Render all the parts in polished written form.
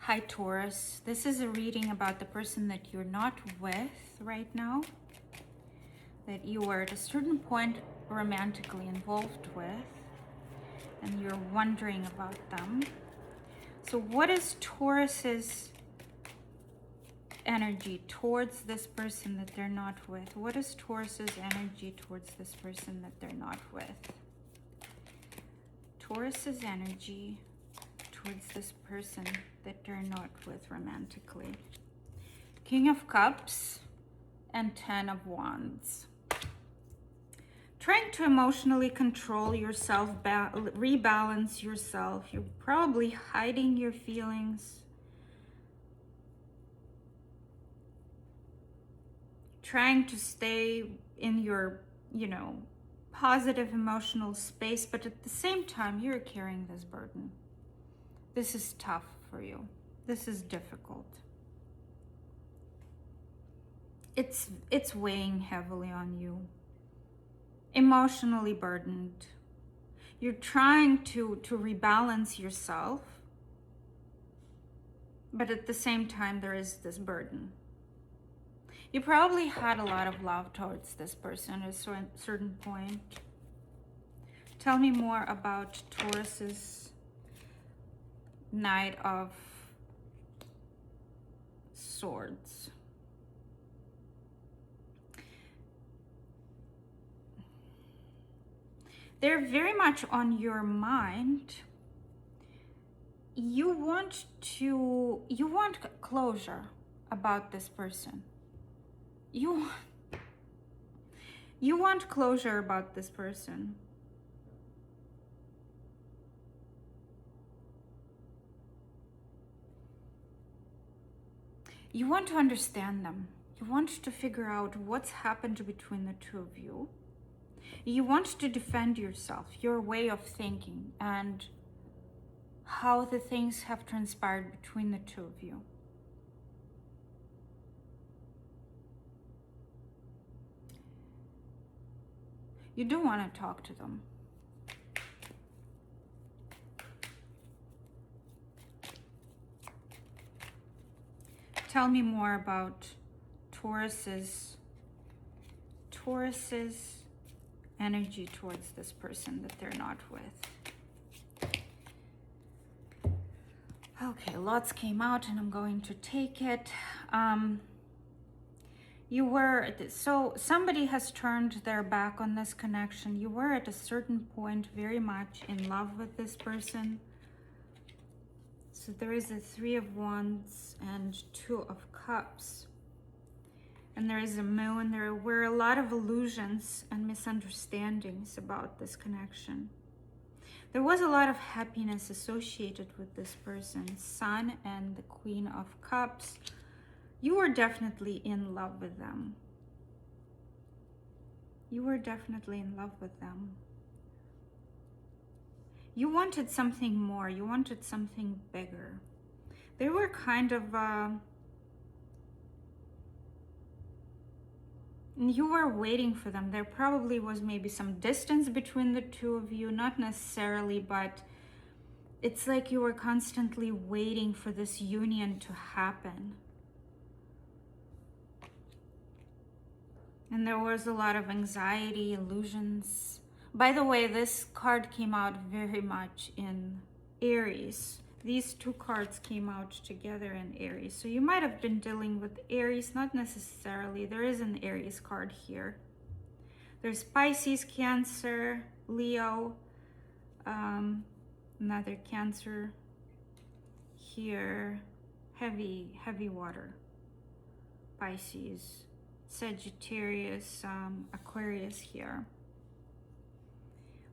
Hi Taurus, this is a reading about the person that you're not with right now, that you were at a certain point romantically involved with, and you're wondering about them. So what is Taurus's energy towards this person that they're not with? What is Taurus's energy towards this person that they're not with? Taurus's energy towards this person that they're not with romantically. King of Cups and Ten of Wands. Trying to emotionally control yourself, rebalance yourself. You're probably hiding your feelings. Trying to stay in your, positive emotional space, but at the same time, you're carrying this burden. This is tough for you. This is difficult. It's weighing heavily on you. Emotionally burdened. You're trying to rebalance yourself, but at the same time, there is this burden. You probably had a lot of love towards this person at a certain point. Tell me more about Taurus's Knight of Swords. They're very much on your mind. You want closure about this person. You want closure about this person. You want to understand them. You want to figure out what's happened between the two of you. You want to defend yourself, your way of thinking, and how the things have transpired between the two of you. You do want to talk to them. Tell me more about Taurus's energy towards this person that they're not with. Okay, lots came out and I'm going to take it. So somebody has turned their back on this connection. You were at a certain point very much in love with this person. So there is a Three of Wands and Two of Cups. And there is a moon. There were a lot of illusions and misunderstandings about this connection. There was a lot of happiness associated with this person. Sun and the Queen of Cups. You were definitely in love with them. You were definitely in love with them. You wanted something more. You wanted something bigger. They were kind of... you were waiting for them. There probably was maybe some distance between the two of you. Not necessarily, but it's like you were constantly waiting for this union to happen. And there was a lot of anxiety, illusions. By the way, this card came out very much in Aries. These two cards came out together in Aries. So you might have been dealing with Aries, not necessarily. There is an Aries card here. There's Pisces, Cancer, Leo, another Cancer here, heavy water, Pisces, Sagittarius, Aquarius here.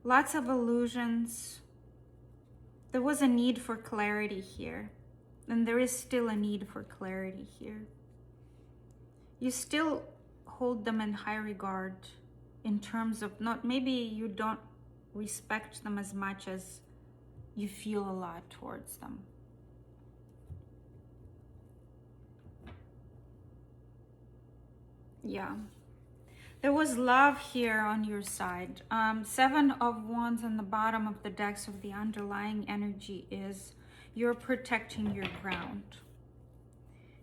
Lots of illusions. There was a need for clarity here, and there is still a need for clarity here. You still hold them in high regard in terms of maybe you don't respect them as much as you feel a lot towards them. Yeah. There was love here on your side. Seven of Wands on the bottom of the decks of the underlying energy is You're protecting your ground.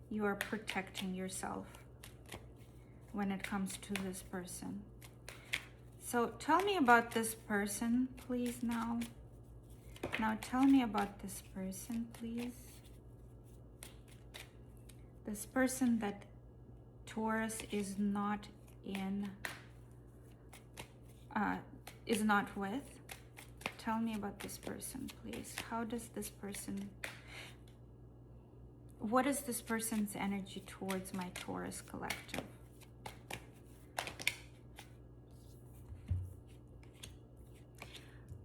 You are protecting yourself when it comes to this person. So tell me about this person, please, now. Now tell me about this person, please. This person that Taurus is not with. Tell me about this person, please. How does this person, what is this person's energy towards my Taurus collective?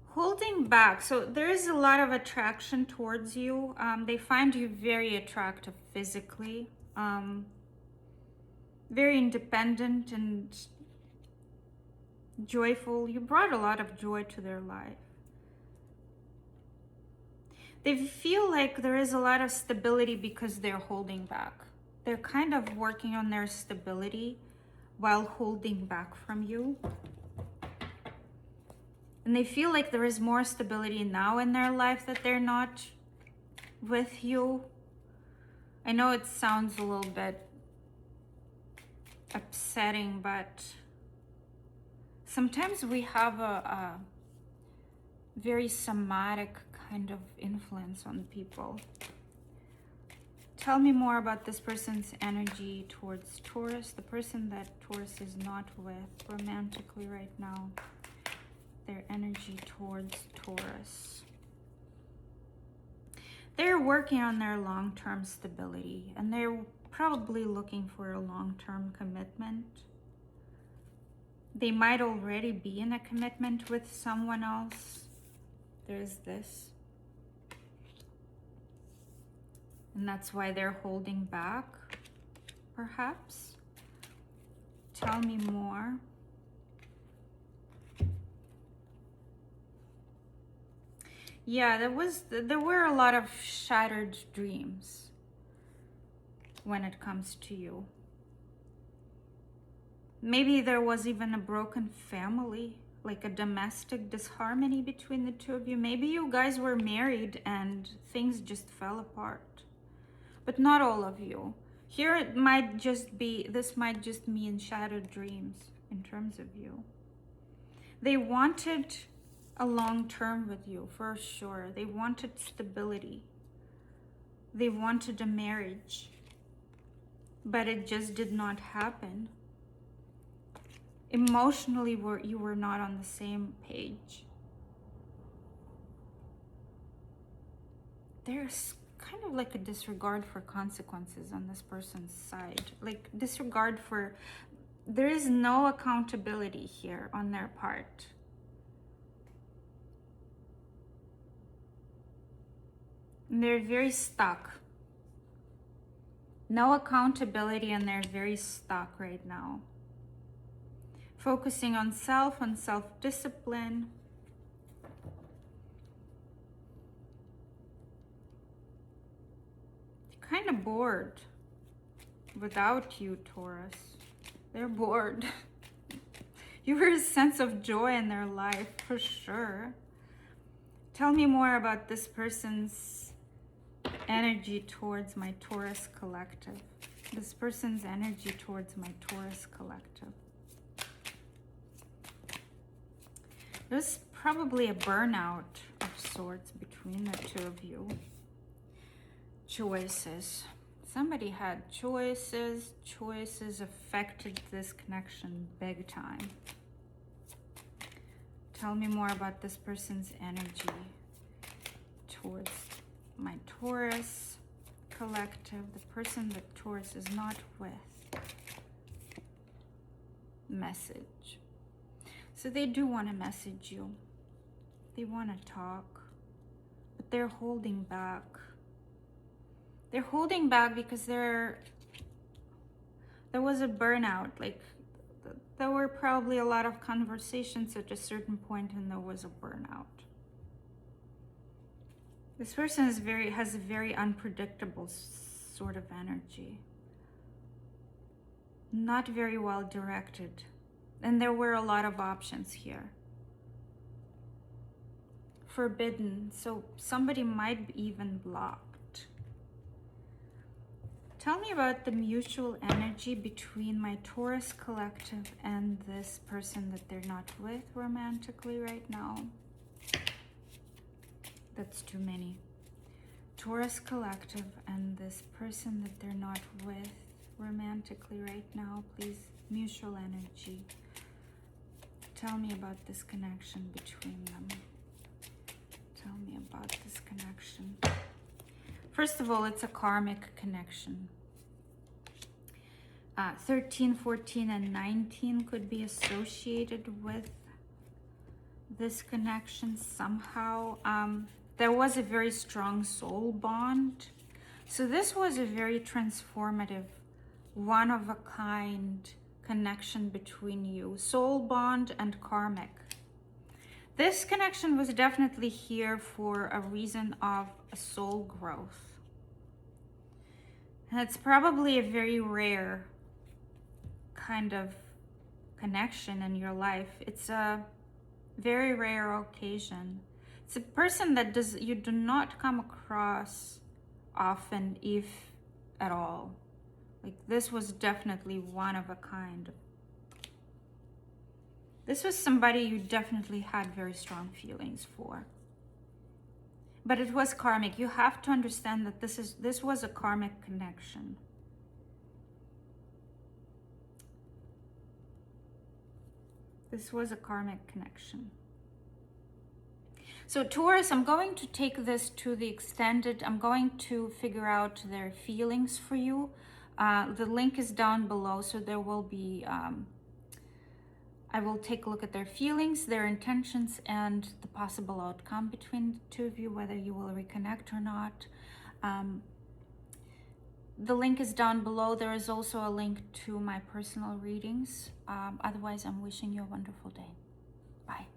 Holding back. So there is a lot of attraction towards you. They find you very attractive physically. Very independent and joyful. You brought a lot of joy to their life. They feel like there is a lot of stability because they're holding back. They're kind of working on their stability while holding back from you. And they feel like there is more stability now in their life that they're not with you. I know it sounds a little bit upsetting, but sometimes we have a very somatic kind of influence on people. Tell me more about this person's energy towards Taurus, the person that Taurus is not with romantically right now. Their energy towards Taurus. They're working on their long-term stability, and they're probably looking for a long-term commitment. They might already be in a commitment with someone else. There's this. And that's why they're holding back, perhaps. Tell me more. Yeah, there were a lot of shattered dreams when it comes to you. Maybe there was even a broken family, like a domestic disharmony between the two of you. Maybe you guys were married and things just fell apart. But not all of you. Here it might just be, this might just mean shattered dreams in terms of you. They wanted a long term with you, for sure. They wanted stability. They wanted a marriage. But it just did not happen. Emotionally, you were not on the same page. There's kind of like a disregard for consequences on this person's side. Like disregard for, there is no accountability here on their part. And they're very stuck. No accountability, and they're very stuck right now. Focusing on self-discipline. Kind of bored without you, Taurus. They're bored. You were a sense of joy in their life, for sure. Tell me more about this person's energy towards my Taurus collective. This person's energy towards my Taurus collective. There's probably a burnout of sorts between the two of you. Choices. Somebody had choices. Choices affected this connection big time. Tell me more about this person's energy towards my Taurus collective, the person that Taurus is not with. Message. So they do want to message you. They want to talk, but they're holding back. They're holding back because there was a burnout. Like there were probably a lot of conversations at a certain point, and there was a burnout. This person has a very unpredictable sort of energy. Not very well directed. And there were a lot of options here. forbidden. So somebody might be even blocked. Tell me about the mutual energy between my Taurus collective and this person that they're not with romantically right now. That's too many. Taurus collective and this person that they're not with romantically right now, please. Mutual energy. Tell me about this connection between them. Tell me about this connection. First of all, it's a karmic connection. 13, 14, and 19 could be associated with this connection somehow. There was a very strong soul bond. So this was a very transformative, one-of-a-kind connection between you. Soul bond and karmic. This connection was definitely here for a reason of a soul growth. And it's probably a very rare kind of connection in your life. It's a very rare occasion. It's a person that you do not come across often, if at all. Like, this was definitely one of a kind. This was somebody you definitely had very strong feelings for. But it was karmic. You have to understand that this was a karmic connection. This was a karmic connection. So Taurus, I'm going to take this to the extended. I'm going to figure out their feelings for you. The link is down below, so there will be, I will take a look at their feelings, their intentions, and the possible outcome between the two of you, whether you will reconnect or not. The link is down below. There is also a link to my personal readings. Otherwise, I'm wishing you a wonderful day. Bye.